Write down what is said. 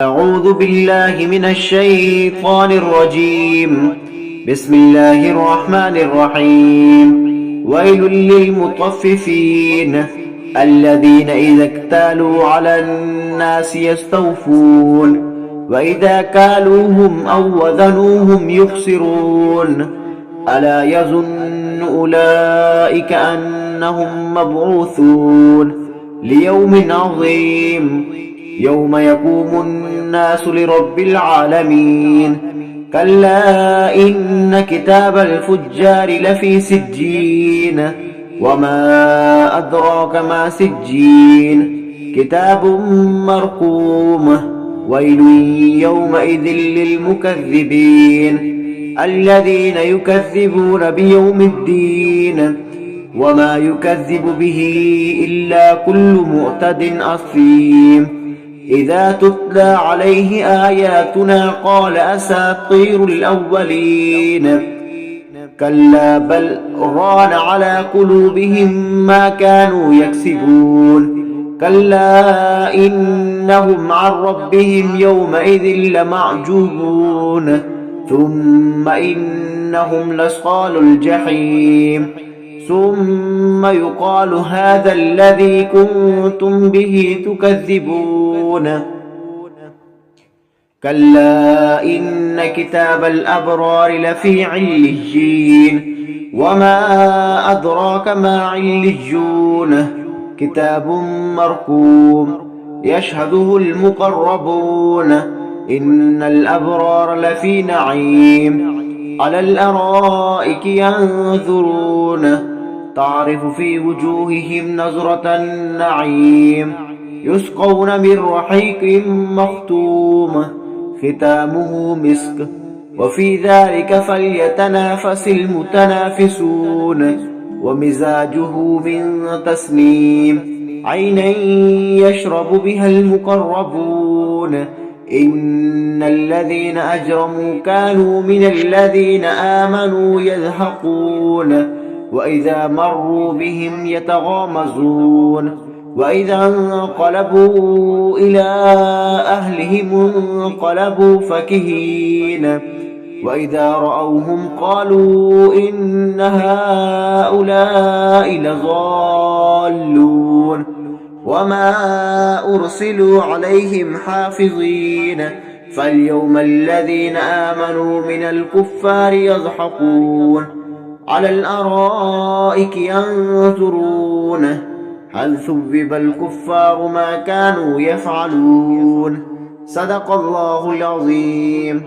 أعوذ بالله من الشيطان الرجيم. بسم الله الرحمن الرحيم. ويل للمطففين الذين إذا اكتالوا على الناس يستوفون وإذا كالوهم أو وزنوهم يخسرون. ألا يظن أولئك أنهم مبعوثون ليوم عظيم يوم يقوم الناس لرب العالمين. كلا إن كتاب الفجار لفي سجين وما أدراك ما سجين كتاب مرقوم. ويل يومئذ للمكذبين الذين يكذبون بيوم الدين وما يكذب به إلا كل معتد أثيم. إذا تتلى عليه آياتنا قال أساطير الأولين. كلا بل ران على قلوبهم ما كانوا يكسبون. كلا إنهم عن ربهم يومئذ لمعجوبون ثم إنهم لصال الجحيم ثم يقال هذا الذي كنتم به تكذبون. كلا إن كتاب الأبرار لفي عليين وما أدراك ما عليون كتاب مرقوم يشهده المقربون. إن الأبرار لفي نعيم على الأرائك ينظرون تعرف في وجوههم نظرة النعيم يسقون من رحيق مختوم ختامه مسك وفي ذلك فليتنافس المتنافسون. ومزاجه من تسنيم عينا يشرب بها المقربون. إن الذين أجرموا كانوا من الذين آمنوا يضحكون وإذا مروا بهم يتغامزون وإذا انقلبوا إلى أهلهم انقلبوا فكهين وإذا رأوهم قالوا إن هؤلاء لضالون وما أرسلوا عليهم حافظين. فاليوم الذين آمنوا من الكفار يضحكون على الأرائك ينظرون هل ثوب الكفار ما كانوا يفعلون. صدق الله العظيم.